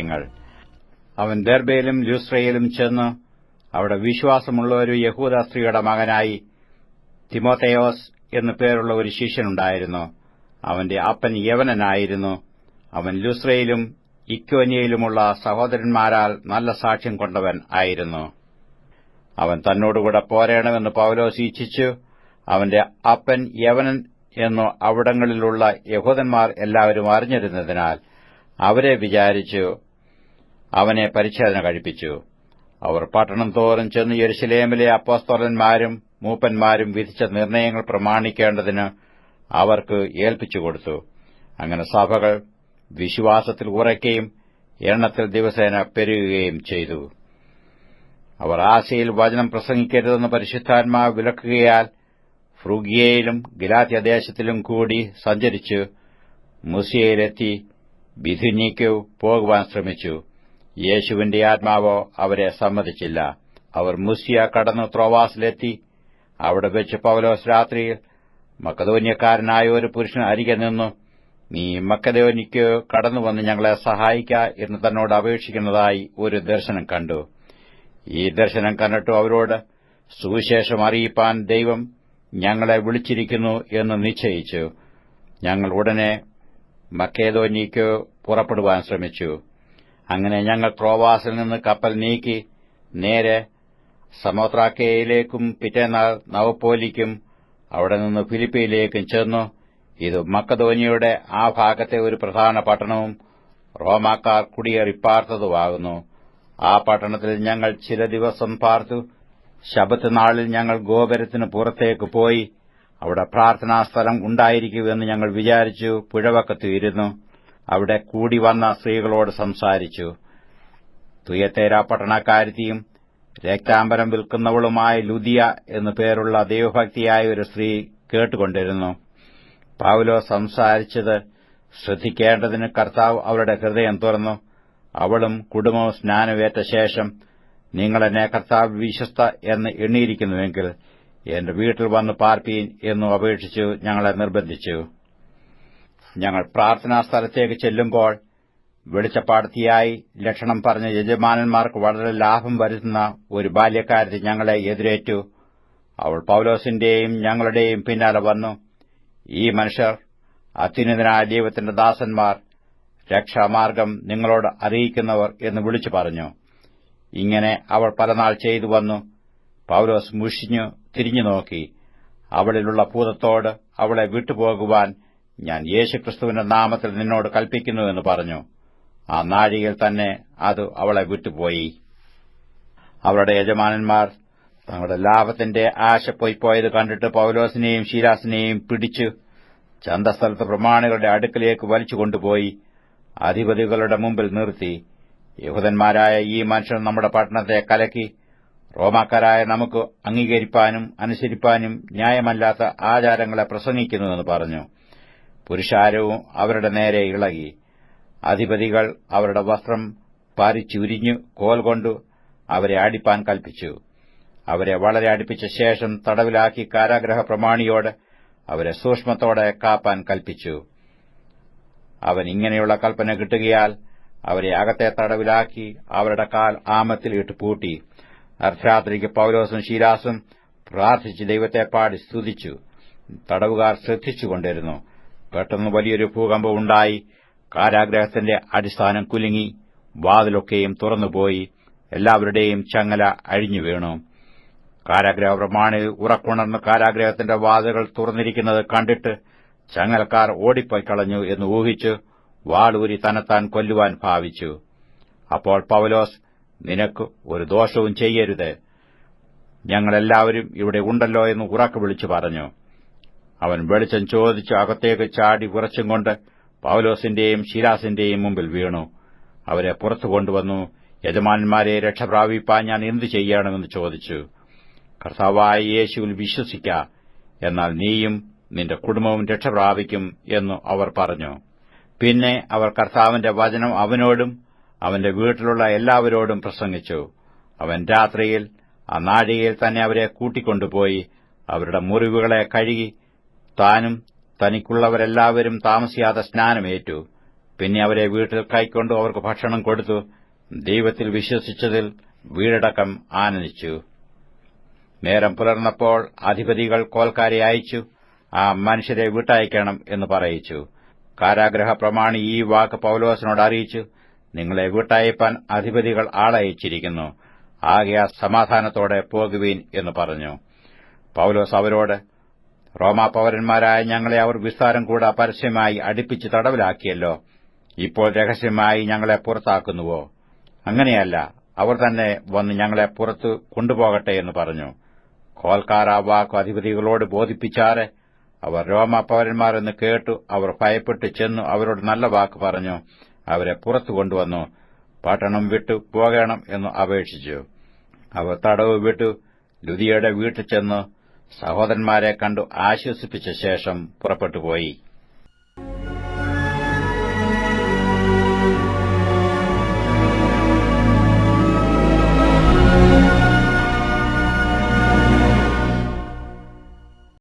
വാക്യങ്ങൾ. അവൻ ദെർബയിലും ലുസ്ത്രയിലും ചെന്ന് അവിടെ വിശ്വാസമുള്ള ഒരു യഹൂദ സ്ത്രീയുടെ മകനായി തിമോഥെയോസ് എന്നു പേരുള്ള ഒരു ശിഷ്യനുണ്ടായിരുന്നു. അവന്റെ അപ്പൻ യവനനായിരുന്നു. അവൻ ലുസ്ത്രയിലും ഇക്കോന്യയിലുമുള്ള സഹോദരന്മാരാൽ നല്ല സാക്ഷ്യം കൊണ്ടവൻ ആയിരുന്നു. അവൻ തന്നോടുകൂടെ പോരേണമെന്ന് പൌലോസ് ഇച്ഛിച്ചു. അവന്റെ അപ്പൻ യവനൻ എന്നു അവിടങ്ങളിലുള്ള യഹൂദന്മാർ എല്ലാവരും അറിഞ്ഞിരുന്നതിനാൽ അവരെ വിചാരിച്ചു അവനെ പരിച്ഛേദന കഴിപ്പിച്ചു. അവർ പട്ടണം തോറും ചെന്ന് യെരുശലേമിലെ അപ്പോസ്തലന്മാരും മൂപ്പന്മാരും വിധിച്ച നിർണയങ്ങൾ പ്രമാണിക്കേണ്ടതിന് അവർക്ക് ഏൽപ്പിച്ചുകൊടുത്തു. അങ്ങനെ സഭകൾ വിശ്വാസത്തിൽ ഉറയ്ക്കുകയും എണ്ണത്തിൽ ദിവസേന പെരുകുകയും ചെയ്തു. അവർ ആസ്യയിൽ വചനം പ്രസംഗിക്കരുതെന്ന് പരിശുദ്ധാത്മാവ് വിലക്കുകയാൽ ഫ്രൂഗിയയിലും ഗലാത്യദേശത്തിലും കൂടി സഞ്ചരിച്ച് മുസിയയിലെത്തി ബിഥുന്യയ്ക്കു പോകുവാൻ ശ്രമിച്ചു. യേശുവിന്റെ ആത്മാവോ അവരെ സമ്മതിച്ചില്ല. അവർ മുസിയ കടന്നു ത്രോവാസിലെത്തി. അവിടെ വെച്ച് പൌലോസ് രാത്രിയിൽ മക്കദോന്യക്കാരനായ ഒരു പുരുഷൻ അരികെ നിന്നു, നീ മക്കദോന്യയ്ക്ക് കടന്നുവന്ന് ഞങ്ങളെ സഹായിക്ക എന്ന് തന്നോട് അപേക്ഷിക്കുന്നതായി ഒരു ദർശനം കണ്ടു. ഈ ദർശനം കണ്ടിട്ടു അവരോട്, സുവിശേഷം അറിയിപ്പാൻ ദൈവം ഞങ്ങളെ വിളിച്ചിരിക്കുന്നു എന്ന് നിശ്ചയിച്ചു. ഞങ്ങൾ ഉടനെ മക്കേദോന്യയ്ക്ക് പുറപ്പെടുവാൻ ശ്രമിച്ചു. അങ്ങനെ ഞങ്ങൾ ത്രോവാസിൽ നിന്ന് കപ്പൽ നീക്കി നേരെ സമോത്രാക്കയിലേക്കും പിറ്റേന്നാൾ നവപ്പോലിക്കും അവിടെ നിന്ന് ഫിലിപ്പിയിലേക്കും ചെന്നു. ഇത് മക്കദോന്യയുടെ ആ ഭാഗത്തെ ഒരു പ്രധാന പട്ടണവും റോമാക്കാർ കുടിയേറിപ്പാർത്തതുമാകുന്നു. ആ പട്ടണത്തിൽ ഞങ്ങൾ ചില ദിവസം പാർത്തു. ശബ്ബത്ത് നാളിൽ ഞങ്ങൾ ഗോപുരത്തിന് പുറത്തേക്ക് പോയി അവിടെ പ്രാർത്ഥനാസ്ഥലം ഉണ്ടായിരിക്കുമെന്ന് ഞങ്ങൾ വിചാരിച്ചു പുഴവക്കത്ത് ഇരുന്നു. അവിടെ കൂടി വന്ന സ്ത്രീകളോട് സംസാരിച്ചു. തുയത്തേര പട്ടണക്കാരത്തിയും രക്താംബരം വിൽക്കുന്നവളുമായ ലുദിയ എന്നു പേരുള്ള ദൈവഭക്തിയായ ഒരു സ്ത്രീ കേട്ടുകൊണ്ടിരുന്നു. പൌലോസ് സംസാരിച്ചത് ശ്രദ്ധിക്കേണ്ടതിന് കർത്താവ് അവളുടെ ഹൃദയം തുറന്നു. അവളും കുടുംബവും സ്നാനമേറ്റ ശേഷം, നിങ്ങളെന്നെ കർത്താവ് വിശ്വസ്ത എന്ന് എണ്ണിയിരിക്കുന്നുവെങ്കിൽ എന്റെ വീട്ടിൽ വന്ന് പാർപ്പീൻ എന്നു അപേക്ഷിച്ചു ഞങ്ങളെ നിർബന്ധിച്ചു. ഞങ്ങൾ പ്രാർത്ഥനാ സ്ഥലത്തേക്ക് ചെല്ലുമ്പോൾ വെളിച്ചപ്പാടത്തിയായി ലക്ഷണം പറഞ്ഞ യജമാനന്മാർക്ക് വളരെ ലാഭം വരുത്തുന്ന ഒരു ബാല്യക്കാരത്തി ഞങ്ങളെ എതിരേറ്റു. അവൾ പൌലോസിന്റെയും ഞങ്ങളുടെയും പിന്നാലെ വന്നു. ഈ മനുഷ്യർ അത്യുന്നതനായ ദൈവത്തിന്റെ ദാസന്മാർ, രക്ഷാമാർഗം നിങ്ങളോട് അറിയിക്കുന്നവർ എന്ന് വിളിച്ചു പറഞ്ഞു. ഇങ്ങനെ അവൾ പലനാൾ ചെയ്തു വന്നു. പൌലോസ് മുഷിഞ്ഞു തിരിഞ്ഞു നോക്കി. അവളിലുള്ള ഭൂതത്തോട് അവളെ വിട്ടുപോകുവാൻ ഞാൻ യേശുക്രിസ്തുവിന്റെ നാമത്തിൽ നിന്നോട് കൽപ്പിക്കുന്നുവെന്ന് പറഞ്ഞു. ആ നാഴികയിൽ തന്നെ അത് അവളെ വിട്ടുപോയി. അവളുടെ യജമാനന്മാർ തങ്ങളുടെ ലാഭത്തിന്റെ ആശ പൊയ്പോയത് കണ്ടിട്ട് പൌലോസിനെയും ശീലാസിനെയും പിടിച്ചു ചന്തസ്ഥലത്ത് പ്രമാണികളുടെ അടുക്കലേക്ക് വലിച്ചുകൊണ്ടുപോയി അധിപതികളുടെ മുമ്പിൽ നിർത്തി. യഹൂദന്മാരായ ഈ മനുഷ്യർ നമ്മുടെ പട്ടണത്തെ കലക്കി റോമാക്കാരായ നമുക്ക് അംഗീകരിപ്പാനും അനുസരിപ്പാനും ന്യായമല്ലാത്ത ആചാരങ്ങളെ പ്രസംഗിക്കുന്നുവെന്ന് പറഞ്ഞു. പുരുഷാരവും അവരുടെ നേരെ ഇളകി. അധിപതികൾ അവരുടെ വസ്ത്രം പാരിച്ചുരിഞ്ഞു കോൽ കൊണ്ടു അവരെ അടിപ്പാൻ കൽപ്പിച്ചു. അവരെ വളരെ അടുപ്പിച്ച ശേഷം തടവിലാക്കി കാരാഗൃഹ പ്രമാണിയോട് അവരെ സൂക്ഷ്മത്തോടെ കാപ്പാൻ കൽപ്പിച്ചു. അവൻ ഇങ്ങനെയുള്ള കൽപ്പന കിട്ടുകയാൽ അവരെ അകത്തെ തടവിലാക്കി അവരുടെ കാൽ ആമത്തിൽ ഇട്ട് പൂട്ടി. അർദ്ധരാത്രിക്ക് പൌലോസും ശീലാസും പ്രാർത്ഥിച്ച് ദൈവത്തെ പാടി സ്തുതിച്ചു. തടവുകാർ ശ്രദ്ധിച്ചുകൊണ്ടിരുന്നു. പെട്ടെന്ന് വലിയൊരു ഭൂകമ്പം ഉണ്ടായി. കാരാഗ്രഹത്തിന്റെ അടിസ്ഥാനം കുലുങ്ങി, വാതിലൊക്കെയും തുറന്നുപോയി, എല്ലാവരുടെയും ചങ്ങല അഴിഞ്ഞു വീണു. കാരാഗ്രഹ പ്രമാണി ഉറക്കുണർന്ന് കാരാഗ്രഹത്തിന്റെ വാതിലുകൾ തുറന്നിരിക്കുന്നത് കണ്ടിട്ട് ചങ്ങലക്കാർ ഓടിപ്പോയി കളഞ്ഞു എന്ന് ഊഹിച്ചു വാളൂരി തന്നെത്താൻ കൊല്ലുവാൻ ഭാവിച്ചു. അപ്പോൾ പൌലോസ്, നിനക്ക് ഒരു ദോഷവും ചെയ്യരുത്, ഞങ്ങളെല്ലാവരും ഇവിടെ ഉണ്ടല്ലോ എന്ന് ഉറക്കെ വിളിച്ചു പറഞ്ഞു. അവൻ വെളിച്ചം ചോദിച്ചു അകത്തേക്ക് ചാടി വിറച്ചും കൊണ്ട് പൌലോസിന്റെയും ശീലാസിന്റെയും മുമ്പിൽ വീണു. അവരെ പുറത്തു കൊണ്ടുവന്നു. യജമാനന്മാരെ രക്ഷപ്രാപിപ്പാൻ ഞാൻ എന്തു ചെയ്യണമെന്ന് ചോദിച്ചു. കർത്താവായ യേശുവിൽ വിശ്വസിക്ക, എന്നാൽ നീയും നിന്റെ കുടുംബവും രക്ഷപ്രാപിക്കും എന്നു അവർ പറഞ്ഞു. പിന്നെ അവർ കർത്താവിന്റെ വചനം അവനോടും അവന്റെ വീട്ടിലുള്ള എല്ലാവരോടും പ്രസംഗിച്ചു. അവൻ രാത്രിയിൽ ആ നാഴികയിൽ തന്നെ അവരെ കൂട്ടിക്കൊണ്ടുപോയി അവരുടെ മുറിവുകളെ കഴുകി താനും തനിക്കുള്ളവരെല്ലാവരും താമസിയാതെ സ്നാനമേറ്റു. പിന്നെ അവരെ വീട്ടിൽ കൈക്കൊണ്ടു അവർക്ക് ഭക്ഷണം കൊടുത്തു. ദൈവത്തിൽ വിശ്വസിച്ചതിൽ വീടടക്കം ആനന്ദിച്ചു. നേരം പുലർന്നപ്പോൾ അധിപതികൾ കോൽക്കാരെ അയച്ചു, ആ മനുഷ്യരെ വിട്ടയക്കണം എന്ന് പറയിച്ചു. കാരാഗൃഹ പ്രമാണി ഈ വാക്ക് പൌലോസിനോട് അറിയിച്ചു, നിങ്ങളെ വിട്ടയപ്പാൻ അധിപതികൾ ആളയച്ചിരിക്കുന്നു, ആകയാൽ സമാധാനത്തോടെ പോകുവീൻ എന്ന് പറഞ്ഞു. പൌലോസ് അവരോട്, റോമാ പൌരന്മാരായ ഞങ്ങളെ അവർ വിസ്താരം കൂടെ പരസ്യമായി അടുപ്പിച്ച് തടവിലാക്കിയല്ലോ, ഇപ്പോൾ രഹസ്യമായി ഞങ്ങളെ പുറത്താക്കുന്നുവോ? അങ്ങനെയല്ല, അവർ തന്നെ വന്ന് ഞങ്ങളെ പുറത്തു കൊണ്ടുപോകട്ടെ എന്ന് പറഞ്ഞു. കോൽക്കാർ ആ വാക്ക് അധിപതികളോട് ബോധിപ്പിച്ചാറെ അവർ റോമാ പൌരന്മാരെന്ന് കേട്ടു. അവർ ഭയപ്പെട്ടു ചെന്നു അവരോട് നല്ല വാക്ക് പറഞ്ഞു അവരെ പുറത്തു കൊണ്ടുവന്നു. പട്ടണം വിട്ടു പോകണം എന്ന് അപേക്ഷിച്ചു. അവർ തടവ് വിട്ടു ലുദിയയുടെ വീട്ടിൽ ചെന്ന് സഹോദരന്മാരെ കണ്ടു ആശ്വസിപ്പിച്ച ശേഷം പുറപ്പെട്ടുപോയി.